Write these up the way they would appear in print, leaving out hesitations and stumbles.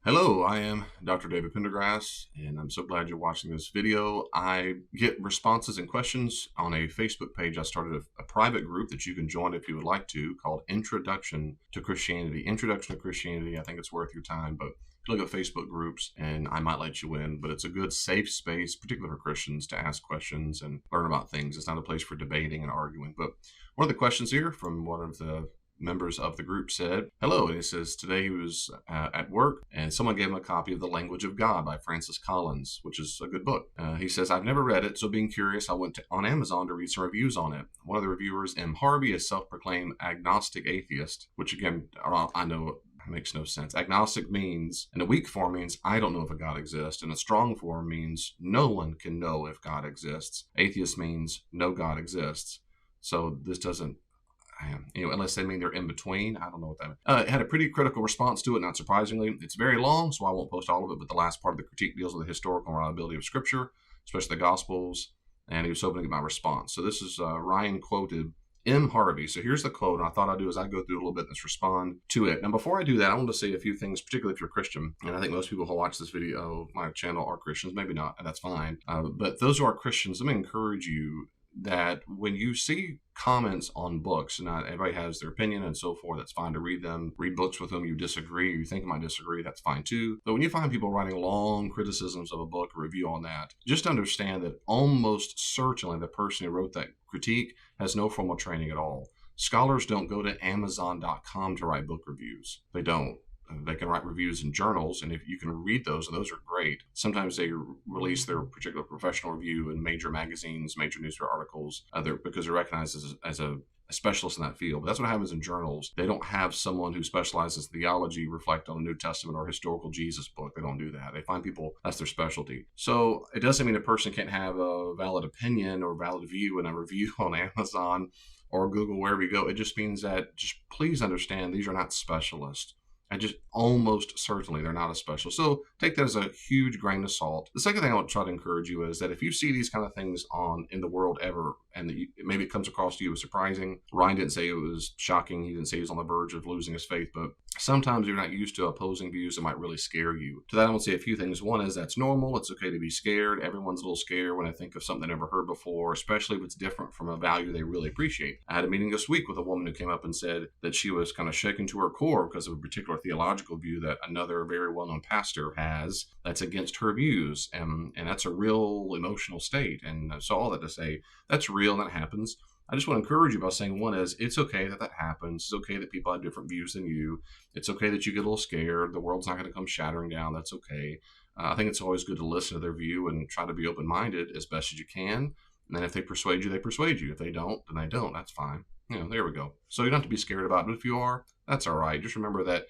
Hello, I am Dr. David Pendergrass, and I'm so glad you're watching this video. I get responses and questions on a Facebook page. I started a private group that you can join if you would like to, called Introduction to Christianity. Introduction to Christianity, I think it's worth your time, but look at Facebook groups and I might let you in. But it's a good safe space, particularly for Christians, to ask questions and learn about things. It's not a place for debating and arguing. But one of the questions here from one of the members of the group said, hello, and he says today he was at work and someone gave him a copy of The Language of God by Francis Collins, which is a good book. He says, I've never read it, so being curious, I went on Amazon to read some reviews on it. One of the reviewers, M. Harvey, a self-proclaimed agnostic atheist, which again, I know makes no sense. Agnostic means, in a weak form means I don't know if a God exists, and a strong form means no one can know if God exists. Atheist means no God exists. So this doesn't, unless they mean they're in between. I don't know what that means. It had a pretty critical response to it, not surprisingly. It's very long, so I won't post all of it, but the last part of the critique deals with the historical reliability of Scripture, especially the Gospels, and he was hoping to get my response. So this is Ryan quoted M. Harvey. So here's the quote, and I thought I'd do is I'd go through a little bit and just respond to it. Now, before I do that, I want to say a few things, particularly if you're a Christian, and I think most people who watch this video, my channel, are Christians. Maybe not, and that's fine. But those who are Christians, let me encourage you that when you see comments on books, not everybody has their opinion and so forth, that's fine to read them. Read books with whom you disagree, or you think might disagree, that's fine too. But when you find people writing long criticisms of a book, a review on that, just understand that almost certainly the person who wrote that critique has no formal training at all. Scholars don't go to Amazon.com to write book reviews. They don't. They can write reviews in journals, and if you can read those, and those are great. Sometimes they release their particular professional review in major magazines, major newspaper articles, because they're recognized as a specialist in that field. But that's what happens in journals. They don't have someone who specializes in theology reflect on the New Testament or historical Jesus book. They don't do that. They find people, that's their specialty. So it doesn't mean a person can't have a valid opinion or valid view in a review on Amazon or Google, wherever you go. It just means that just please understand these are not specialists. And just almost certainly they're not a specialist. So take that as a huge grain of salt. The second thing I want to try to encourage you is that if you see these kind of things in the world ever, and that maybe it comes across to you as surprising. Ryan didn't say it was shocking. He didn't say he was on the verge of losing his faith, but sometimes you're not used to opposing views that might really scare you. To that, I want to say a few things. One is that's normal. It's okay to be scared. Everyone's a little scared when I think of something they never heard before, especially if it's different from a value they really appreciate. I had a meeting this week with a woman who came up and said that she was kind of shaken to her core because of a particular theological view that another very well-known pastor has that's against her views. And that's a real emotional state. And so all that to say, that's real and that happens. I just want to encourage you by saying, one is, it's okay that happens. It's okay that people have different views than you. It's okay that you get a little scared. The world's not going to come shattering down. That's okay. I think it's always good to listen to their view and try to be open-minded as best as you can. And then if they persuade you, they persuade you. If they don't, then they don't. That's fine. There we go. So you don't have to be scared about it. But if you are, that's all right. Just remember that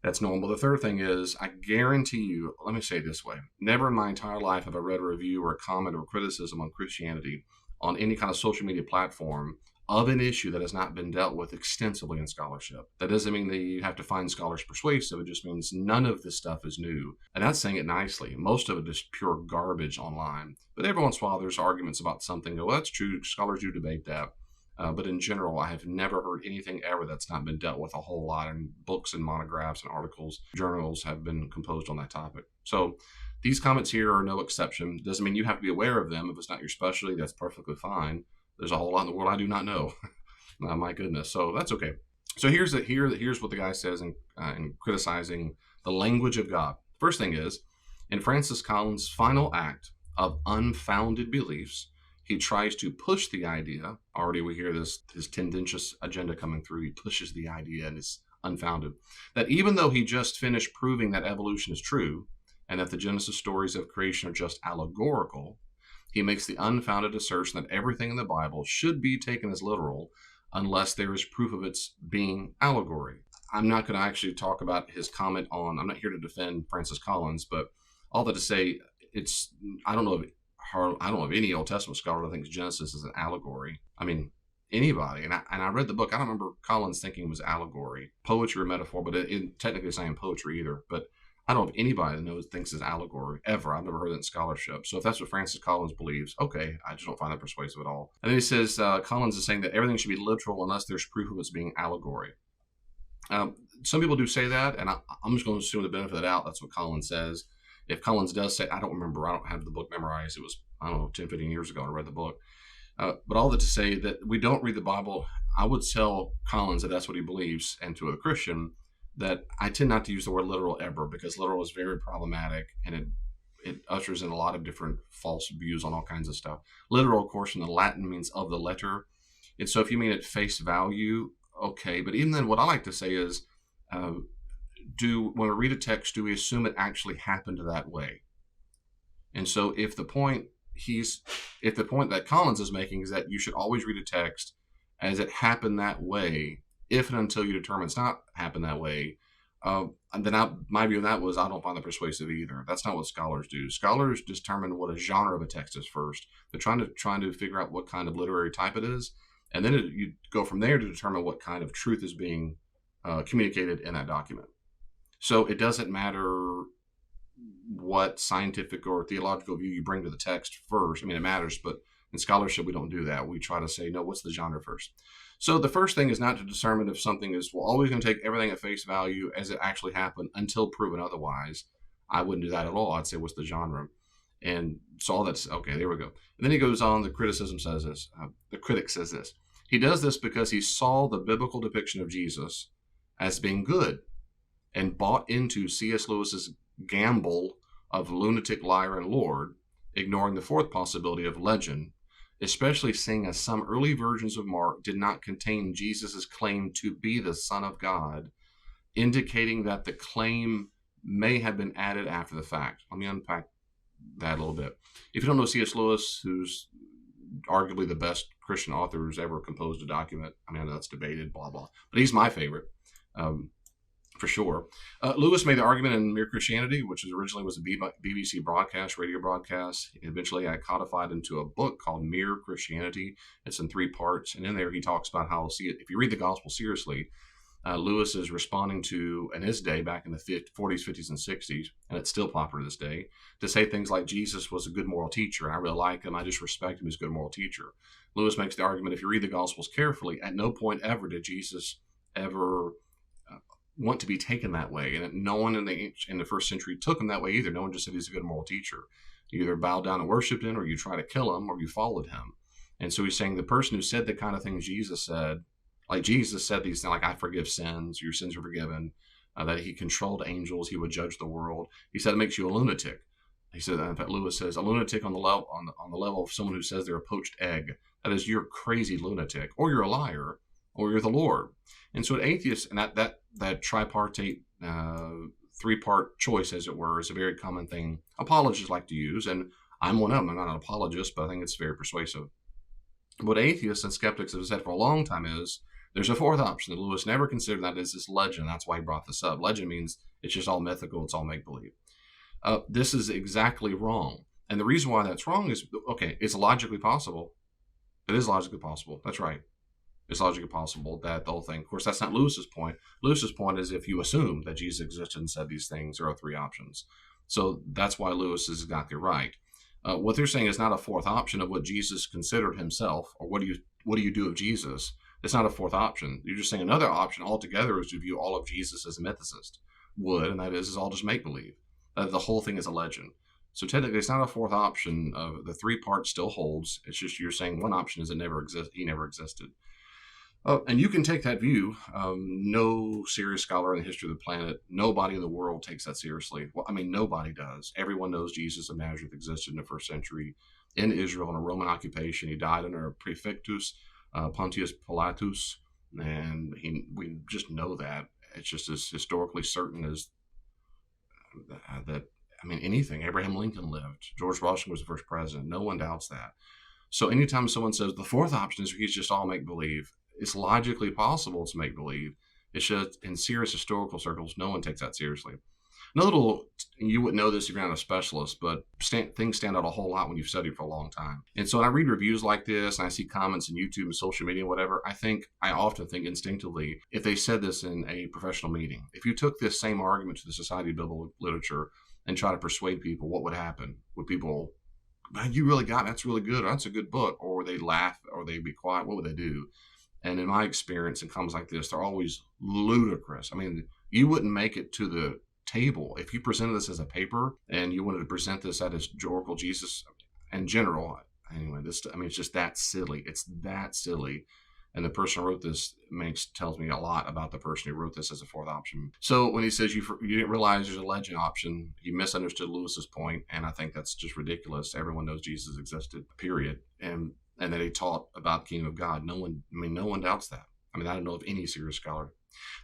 that's normal. The third thing is, I guarantee you, let me say it this way. Never in my entire life have I read a review or a comment or criticism on Christianity on any kind of social media platform of an issue that has not been dealt with extensively in scholarship. That doesn't mean that you have to find scholars persuasive. It just means none of this stuff is new. And that's saying it nicely. Most of it is pure garbage online. But every once in a while, there's arguments about something. Well, that's true. Scholars do debate that. But in general, I have never heard anything ever that's not been dealt with a whole lot. And books and monographs and articles, journals have been composed on that topic. So these comments here are no exception. Doesn't mean you have to be aware of them. If it's not your specialty, that's perfectly fine. There's a whole lot in the world I do not know. My goodness. So that's okay. So here's what the guy says in criticizing the language of God. First thing is, in Francis Collins' final act of unfounded beliefs, he tries to push the idea. Already we hear his tendentious agenda coming through. He pushes the idea and it's unfounded. That even though he just finished proving that evolution is true and that the Genesis stories of creation are just allegorical, he makes the unfounded assertion that everything in the Bible should be taken as literal unless there is proof of its being allegory. I'm not going to actually talk about his comment on, I'm not here to defend Francis Collins, but all that to say, I don't know of any Old Testament scholar that thinks Genesis is an allegory. I mean, anybody. And I read the book. I don't remember Collins thinking it was allegory, poetry or metaphor, but it technically saying poetry either. But I don't know if anybody that thinks it's allegory ever. I've never heard it in scholarship. So if that's what Francis Collins believes, okay, I just don't find that persuasive at all. And then he says Collins is saying that everything should be literal unless there's proof of its being allegory. some people do say that, and I'm just going to assume the benefit of the doubt. That's what Collins says. If Collins does say, I don't remember, I don't have the book memorized. It was, I don't know, 10, 15 years ago I read the book. But all that to say that we don't read the Bible, I would tell Collins that that's what he believes, and to a Christian, that I tend not to use the word literal ever, because literal is very problematic, and it ushers in a lot of different false views on all kinds of stuff. Literal, of course, in the Latin means of the letter. And so if you mean at face value, okay. But even then, what I like to say is, when we read a text, do we assume it actually happened that way? And so if the point that Collins is making is that you should always read a text as it happened that way, if and until you determine it's not happened that way, then my view of that was, I don't find that persuasive either. That's not what scholars do. Scholars determine what a genre of a text is first. They're trying to figure out what kind of literary type it is, and then you go from there to determine what kind of truth is being communicated in that document. So it doesn't matter what scientific or theological view you bring to the text first. I mean, it matters, but in scholarship, we don't do that. We try to say, no, what's the genre first? So the first thing is not to determine if something is, well, always going to take everything at face value as it actually happened until proven otherwise. I wouldn't do that at all. I'd say, what's the genre? And so all that's, okay, there we go. And then he goes on, the critic says this. He does this because he saw the biblical depiction of Jesus as being good and bought into C.S. Lewis's gamble of lunatic, liar, and Lord, ignoring the fourth possibility of legend, especially seeing as some early versions of Mark did not contain Jesus' claim to be the Son of God, indicating that the claim may have been added after the fact. Let me unpack that a little bit. If you don't know C.S. Lewis, who's arguably the best Christian author who's ever composed a document, I mean, I know that's debated, blah, blah, but he's my favorite. For sure. Lewis made the argument in Mere Christianity, which originally was a BBC radio broadcast. Eventually got codified into a book called Mere Christianity. It's in 3 parts. And in there he talks about how, if you read the gospel seriously, Lewis is responding to, in his day, back in the 40s, 50s, and 60s, and it's still popular to this day, to say things like Jesus was a good moral teacher. I really like him. I just respect him as a good moral teacher. Lewis makes the argument, if you read the gospels carefully, at no point ever did Jesus ever want to be taken that way, and no one in the first century took him that way either. No one just said he's a good moral teacher. You either bowed down and worshipped him, or you try to kill him, or you followed him. And so he's saying the person who said the kind of things Jesus said, like Jesus said these things like, I forgive sins, your sins are forgiven, that he controlled angels, he would judge the world. He said it makes you a lunatic. He said, in fact, Lewis says, a lunatic on the level of someone who says they're a poached egg. That is, you're a crazy lunatic, or you're a liar, or you're the Lord. And so an atheist, and that tripartite, 3-part choice, as it were, is a very common thing apologists like to use. And I'm one of them. I'm not an apologist, but I think it's very persuasive. What atheists and skeptics have said for a long time is there's a fourth option that Lewis never considered, that is this legend. That's why he brought this up. Legend means it's just all mythical. It's all make-believe. This is exactly wrong. And the reason why that's wrong is, okay, it's logically possible. It is logically possible. That's right. It's logically possible that the whole thing, of course, that's not Lewis's point. Lewis's point is if you assume that Jesus existed and said these things, there are 3 options. So that's why Lewis is exactly right. What they're saying is not a fourth option of what Jesus considered himself, or what do you do of Jesus. It's not a fourth option. You're just saying another option altogether is to view all of Jesus as a mythicist would, and that is all just make-believe. The whole thing is a legend. So technically, it's not a fourth option. The 3 parts still holds. It's just you're saying one option is he never existed. And you can take that view. No serious scholar in the history of the planet, nobody in the world takes that seriously. Well, I mean, nobody does. Everyone knows Jesus of Nazareth existed in the first century in Israel in a Roman occupation. He died under Prefectus Pontius Pilatus, and we just know that. It's just as historically certain as that. I mean, anything. Abraham Lincoln lived. George Washington was the first president. No one doubts that. So anytime someone says the fourth option is he's just all make-believe, it's logically possible to make believe. It's just in serious historical circles, no one takes that seriously. You wouldn't know this if you're not a specialist, but things stand out a whole lot when you've studied for a long time. And so when I read reviews like this and I see comments on YouTube and social media, whatever, I often think instinctively, if they said this in a professional meeting, if you took this same argument to the Society of Biblical Literature and try to persuade people, what would happen? Would people, man, you really got it, that's really good, or that's a good book, or would they laugh, or they'd be quiet? What would they do? And in my experience in comments like this, they're always ludicrous. I mean, you wouldn't make it to the table if you presented this as a paper and you wanted to present this at historical Jesus in general. Anyway, it's just that silly. It's that silly. And the person who wrote this tells me a lot about the person who wrote this as a fourth option. So when he says you didn't realize there's a legend option, he misunderstood Lewis's point, and I think that's just ridiculous. Everyone knows Jesus existed, period, and that he taught about the kingdom of God. No one doubts that. I don't know of any serious scholar.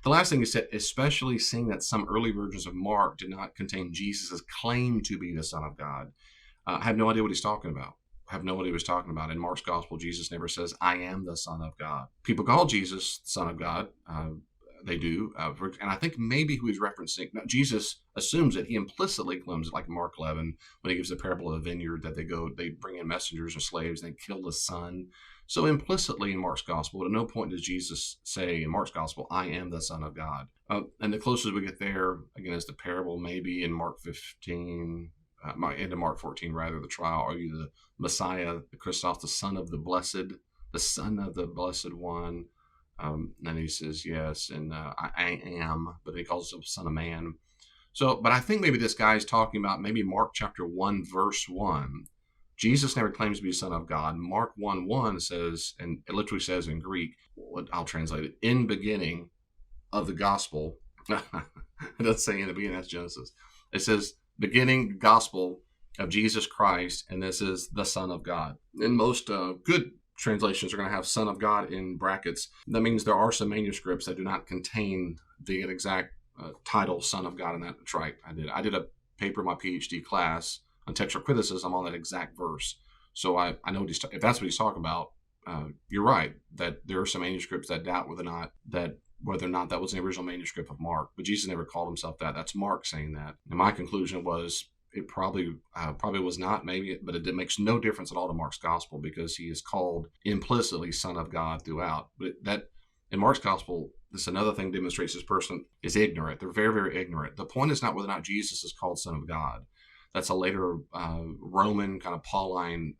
The last thing he said, especially seeing that some early versions of Mark did not contain Jesus' claim to be the Son of God. I have no idea what he's talking about. In Mark's gospel, Jesus never says, I am the Son of God. People call Jesus the Son of God. They do. And I think maybe who he's referencing, Jesus assumes it. He implicitly claims it, like Mark 11, when he gives the parable of the vineyard, that they bring in messengers and slaves, and they kill the son. So implicitly in Mark's gospel, but at no point does Jesus say in Mark's gospel, I am the Son of God. And the closest we get there, again, is the parable maybe in Mark 15, into Mark 14, rather, the trial. Are you the Messiah, the Christos, the Son of the Blessed One? And he says, yes, and I am, but he calls himself Son of Man. So, but I think maybe this guy's talking about maybe Mark chapter 1, verse 1. Jesus never claims to be the Son of God. Mark 1:1 says, and it literally says in Greek, I'll translate it, in beginning of the gospel. It doesn't say in the beginning, that's Genesis. It says, beginning gospel of Jesus Christ, and this is the Son of God. And most good translations are going to have Son of God in brackets. That means there are some manuscripts that do not contain the exact title Son of God in that. That's right. I did a paper in my PhD class on textual criticism on that exact verse. So I know if that's what he's talking about, you're right, that there are some manuscripts that doubt whether or not that was the original manuscript of Mark. But Jesus never called himself that. That's Mark saying that. And my conclusion was it probably was not, maybe, but it makes no difference at all to Mark's gospel, because he is called implicitly Son of God throughout. But that in Mark's gospel, this another thing demonstrates this person is ignorant. They're very, very ignorant. The point is not whether or not Jesus is called Son of God. That's a later Roman kind of Pauline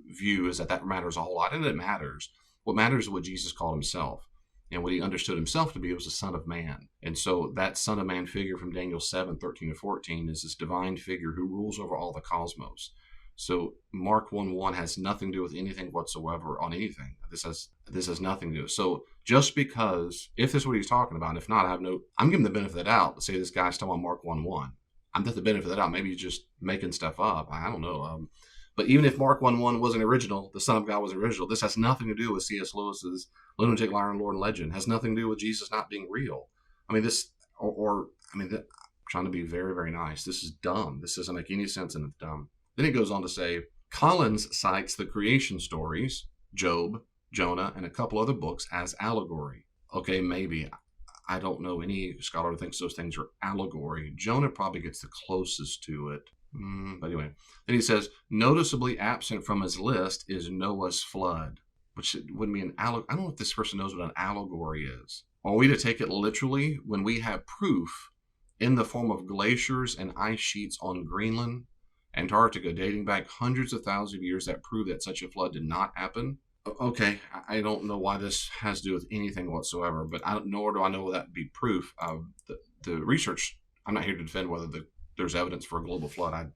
view, is that matters a whole lot. And it matters. What matters is what Jesus called himself. And what he understood himself to be was the Son of Man. And so that Son of Man figure from Daniel 7:13-14 is this divine figure who rules over all the cosmos. So Mark 1:1 has nothing to do with anything whatsoever on anything. This has nothing to do. So just because, if this is what he's talking about, and if not, I'm giving the benefit of the doubt to say this guy's talking about Mark 1:1. I'm at the benefit of the doubt. Maybe he's just making stuff up. I don't know. But even if Mark 1:1 wasn't original, the Son of God wasn't original, this has nothing to do with C.S. Lewis's Lunatic Liar and Lord and Legend. It has nothing to do with Jesus not being real. I'm trying to be very, very nice. This is dumb. This doesn't make any sense, and it's dumb. Then he goes on to say, Collins cites the creation stories, Job, Jonah, and a couple other books as allegory. Okay, maybe. I don't know any scholar who thinks those things are allegory. Jonah probably gets the closest to it. But anyway, then he says, noticeably absent from his list is Noah's flood, which wouldn't be an allegory. I don't know if this person knows what an allegory is. Are we to take it literally when we have proof in the form of glaciers and ice sheets on Greenland, Antarctica, dating back hundreds of thousands of years that prove that such a flood did not happen? Okay, I don't know why this has to do with anything whatsoever, but nor do I know that would be proof of the research. I'm not here to defend whether there's evidence for a global flood. I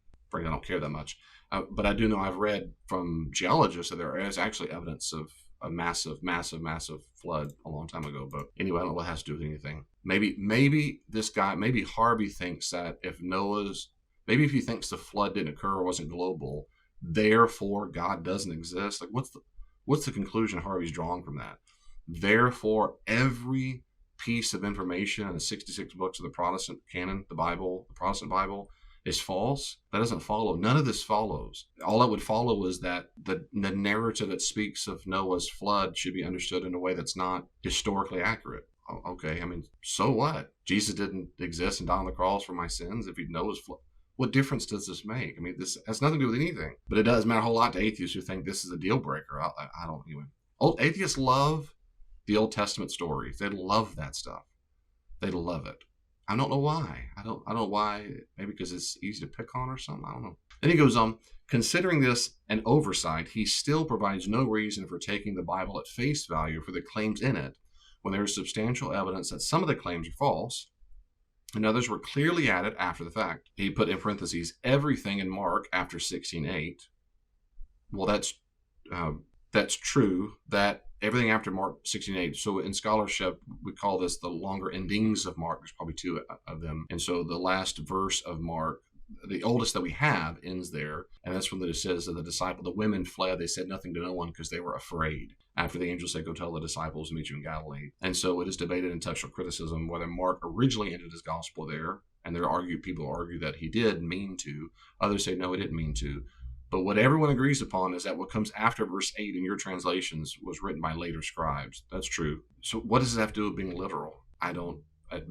don't care that much. But I do know I've read from geologists that there is actually evidence of a massive, massive, massive flood a long time ago. But anyway, I don't know what it has to do with anything. Maybe this guy, maybe Harvey thinks that if he thinks the flood didn't occur or wasn't global, therefore God doesn't exist. Like what's the conclusion Harvey's drawing from that? Therefore, every piece of information in the 66 books of the Protestant canon, the Bible, the Protestant Bible, is false. That doesn't follow. None of this follows. All that would follow is that the narrative that speaks of Noah's flood should be understood in a way that's not historically accurate. Okay, so what? Jesus didn't exist and die on the cross for my sins. If he'd Noah's flood, what difference does this make? This has nothing to do with anything. But it does matter a whole lot to atheists who think this is a deal breaker. I don't even. Atheists love the Old Testament stories. They love that stuff. They love it. I don't know why. I don't know why. Maybe because it's easy to pick on or something. I don't know. Then he goes on, considering this an oversight, he still provides no reason for taking the Bible at face value for the claims in it, when there is substantial evidence that some of the claims are false, and others were clearly added after the fact. He put in parentheses, everything in Mark after 16:8. Well, that's true, that everything after Mark 16:8. So in scholarship, we call this the longer endings of Mark. There's probably two of them. And so the last verse of Mark, the oldest that we have, ends there. And that's when it says that the women fled. They said nothing to no one because they were afraid. After the angel said, go tell the disciples, meet you in Galilee. And so it is debated in textual criticism whether Mark originally ended his gospel there. And people argue that he did mean to. Others say, no, he didn't mean to. But what everyone agrees upon is that what comes after verse 8 in your translations was written by later scribes. That's true. So what does it have to do with being literal?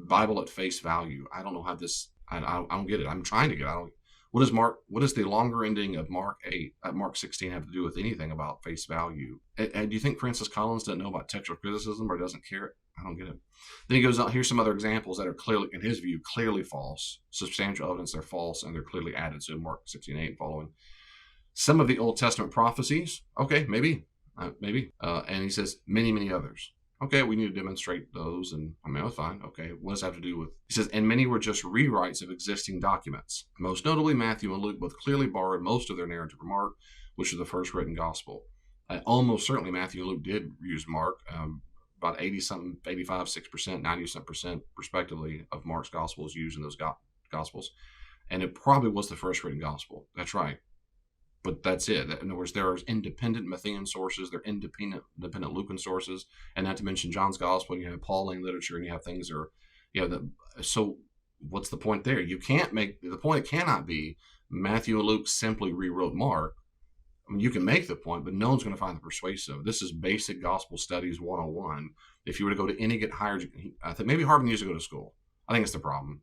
Bible at face value. I don't know how this, I don't get it. I'm trying to get it. What does the longer ending of Mark 16 have to do with anything about face value? And do you think Francis Collins doesn't know about textual criticism or doesn't care? I don't get it. Then he goes on, here's some other examples that are clearly, in his view, clearly false. Substantial evidence they're false and they're clearly added. So Mark 16:8 and following. Some of the Old Testament prophecies, okay, maybe. And he says many, many others. Okay, we need to demonstrate those, and that's fine. Okay, what does that have to do with? He says, and many were just rewrites of existing documents. Most notably, Matthew and Luke both clearly borrowed most of their narrative from Mark, which is the first written gospel. Almost certainly, Matthew and Luke did use Mark. About 80-something, 85, 6%, 90% respectively, of Mark's gospel is used in those gospels. And it probably was the first written gospel. That's right. But that's it. In other words, there are independent Matthean sources, there are independent Lucan sources, and not to mention John's gospel. You have Pauline literature, and you have things that are, so what's the point there? You can't make the point. It cannot be Matthew and Luke simply rewrote Mark. I mean, you can make the point, but no one's going to find it persuasive. This is basic gospel studies 101. If you were to go to any get higher, I think maybe Harvey needs to go to school. I think it's the problem.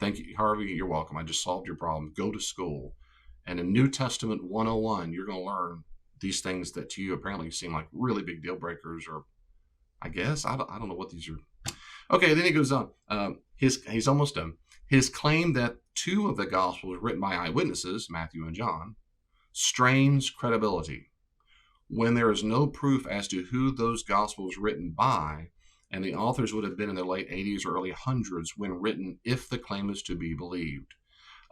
Thank you, Harvey. You're welcome. I just solved your problem. Go to school. And in New Testament 101, you're going to learn these things that to you apparently seem like really big deal breakers, or I guess, I don't know what these are. Okay, then he goes on. He's almost done. His claim that two of the Gospels written by eyewitnesses, Matthew and John, strains credibility. When there is no proof as to who those Gospels written by, and the authors would have been in their late 80s or early hundreds when written, if the claim is to be believed.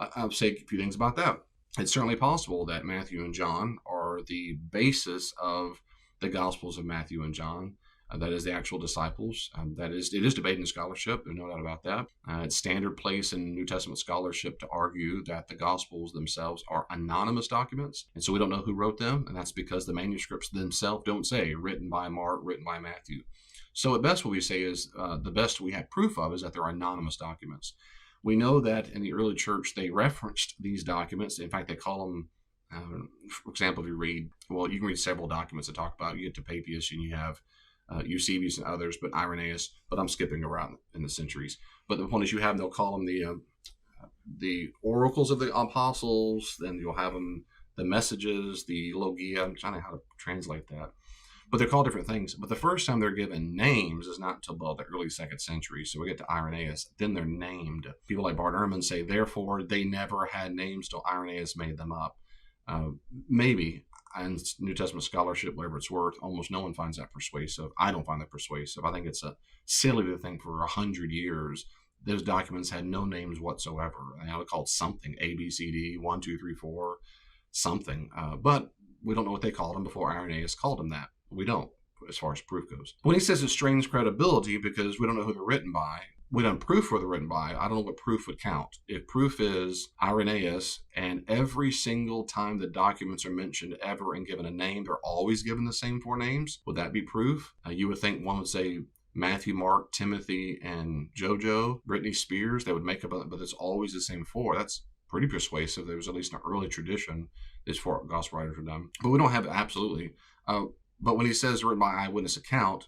I'll say a few things about that. It's certainly possible that Matthew and John are the basis of the Gospels of Matthew and John. That is the actual disciples. It is debated in scholarship. There's no doubt about that. It's standard place in New Testament scholarship to argue that the Gospels themselves are anonymous documents. And so we don't know who wrote them. And that's because the manuscripts themselves don't say written by Mark, written by Matthew. So at best what we say is the best we have proof of is that they're anonymous documents. We know that in the early church, they referenced these documents. In fact, they call them, for example, if you can read several documents that talk about, you get to Papias and you have Eusebius and others, but Irenaeus, but I'm skipping around in the centuries. But the point is they'll call them the oracles of the apostles, then you'll have them the messages, the logia. I'm trying to how to translate that. But they're called different things. But the first time they're given names is not until about the early 2nd century. So we get to Irenaeus, then they're named. People like Bart Ehrman say, therefore, they never had names till Irenaeus made them up. Maybe, and New Testament scholarship, whatever it's worth, almost no one finds that persuasive. I don't find that persuasive. I think it's silly to think for 100 years those documents had no names whatsoever. They were called something, A, B, C, D, 1, 2, 3, 4, something. But we don't know what they called them before Irenaeus called them that. We don't, as far as proof goes. When he says it strains credibility because we don't know who they're written by, we don't proof who they're written by. I don't know what proof would count. If proof is Irenaeus, and every single time the documents are mentioned ever and given a name, they're always given the same 4 names, would that be proof? You would think one would say Matthew, Mark, Timothy, and JoJo, Britney Spears. They would make up, but it's always the same 4. That's pretty persuasive. There was at least an early tradition these 4 gospel writers were done. But we don't have it absolutely. But when he says written by eyewitness account,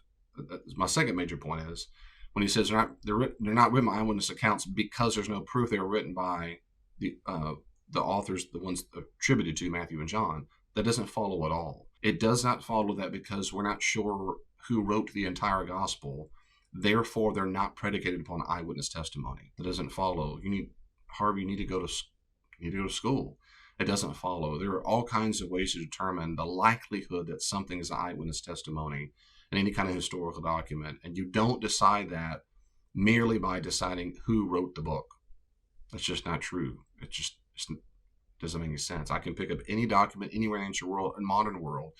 my second major point is when he says they're not written by eyewitness accounts because there's no proof they were written by the authors, the ones attributed to Matthew and John. That doesn't follow at all. It does not follow that because we're not sure who wrote the entire gospel. Therefore, they're not predicated upon eyewitness testimony. That doesn't follow. You need to go to school. it doesn't follow. There are all kinds of ways to determine the likelihood that something is an eyewitness testimony in any kind of historical document. And you don't decide that merely by deciding who wrote the book. That's just not true. It just doesn't make any sense. I can pick up any document anywhere in the ancient world and modern world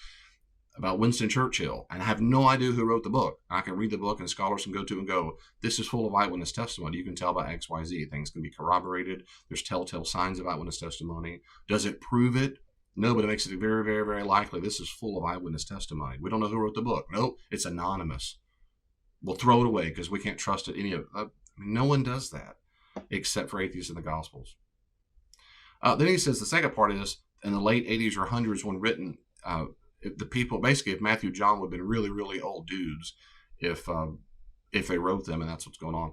about Winston Churchill, and I have no idea who wrote the book. I can read the book, and scholars can go to and go, this is full of eyewitness testimony. You can tell by X, Y, Z. Things can be corroborated. There's telltale signs of eyewitness testimony. Does it prove it? No, but it makes it very, very, very likely this is full of eyewitness testimony. We don't know who wrote the book. Nope, it's anonymous. We'll throw it away because we can't trust it. No one does that except for atheists in the Gospels. Then he says the second part is in the late 80s or 100s when written, if Matthew, John would have been really, really old dudes if they wrote them, and that's what's going on.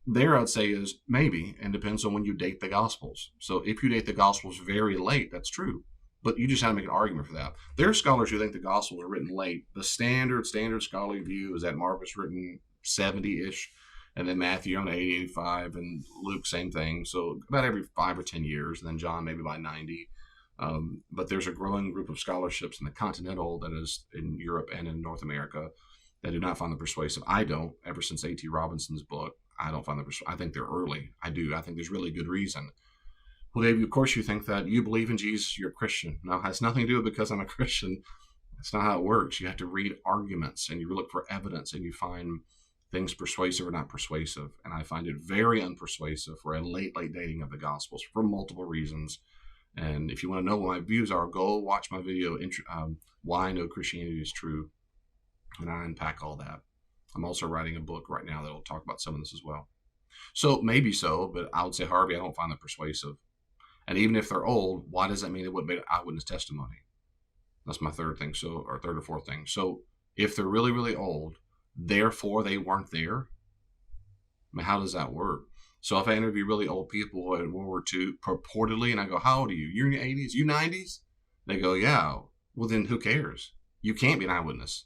There, I'd say is maybe, and depends on when you date the Gospels. So if you date the Gospels very late, that's true. But you just have to make an argument for that. There are scholars who think the Gospels were written late. The standard scholarly view is that Mark was written 70-ish, and then Matthew on 80, 85, and Luke, same thing. So about every 5 or 10 years, and then John maybe by 90. But there's a growing group of scholarships in the continental, that is in Europe and in North America, that do not find them persuasive. I don't. Ever since A.T. Robinson's book, I don't find them persuasive. I think they're early. I do. I think there's really good reason. Well, Dave, of course you think that you believe in Jesus, you're a Christian. No, it has nothing to do with because I'm a Christian. That's not how it works. You have to read arguments, and you look for evidence, and you find things persuasive or not persuasive. And I find it very unpersuasive for a late dating of the Gospels for multiple reasons. And if you want to know what my views are, go watch my video, Why I Know Christianity is True. And I unpack all that. I'm also writing a book right now that will talk about some of this as well. So maybe so, but I would say, Harvey, I don't find them persuasive. And even if they're old, why does that mean they wouldn't be an eyewitness testimony? That's my third thing, or third or fourth thing. So if they're really, really old, therefore they weren't there. I mean, how does that work? So if I interview really old people in World War II, purportedly, and I go, how old are you? You're in your 80s? You 90s? They go, yeah. Well, then who cares? You can't be an eyewitness.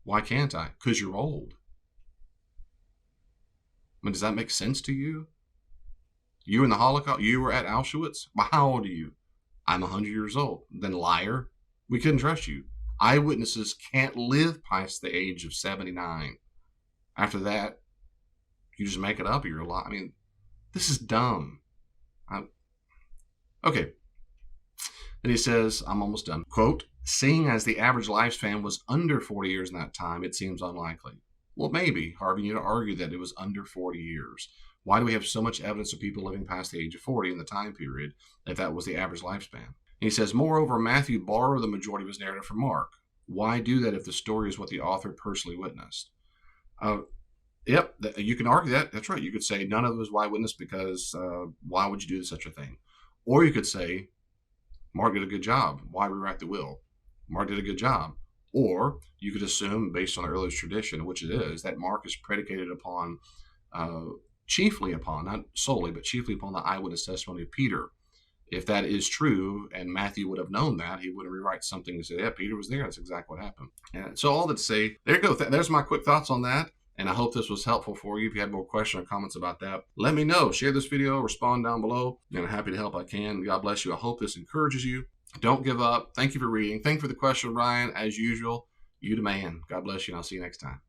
Why can't I? Because you're old. I mean, does that make sense to you? You in the Holocaust? You were at Auschwitz? Well, how old are you? I'm 100 years old. Then liar. We couldn't trust you. Eyewitnesses can't live past the age of 79. After that, you just make it up or you're alive. I mean, this is dumb. Okay. Then he says, I'm almost done. Quote, seeing as the average lifespan was under 40 years in that time, it seems unlikely. Well, maybe, Harvey, you argue that it was under 40 years. Why do we have so much evidence of people living past the age of 40 in the time period if that was the average lifespan? And he says, moreover, Matthew borrowed the majority of his narrative from Mark. Why do that if the story is what the author personally witnessed? Yep, you can argue that. That's right. You could say none of it was eyewitness because why would you do such a thing? Or you could say Mark did a good job. Why rewrite the will? Mark did a good job. Or you could assume, based on the earliest tradition, which it is, that Mark is predicated upon, chiefly upon, not solely, but chiefly upon the eyewitness testimony of Peter. If that is true, and Matthew would have known that, he would have rewrite something and say, yeah, Peter was there. That's exactly what happened. And so all that to say, there you go. There's my quick thoughts on that. And I hope this was helpful for you. If you have more questions or comments about that, let me know. Share this video, respond down below. And I'm happy to help I can. God bless you. I hope this encourages you. Don't give up. Thank you for reading. Thank you for the question, Ryan. As usual, you the man. God bless you, and I'll see you next time.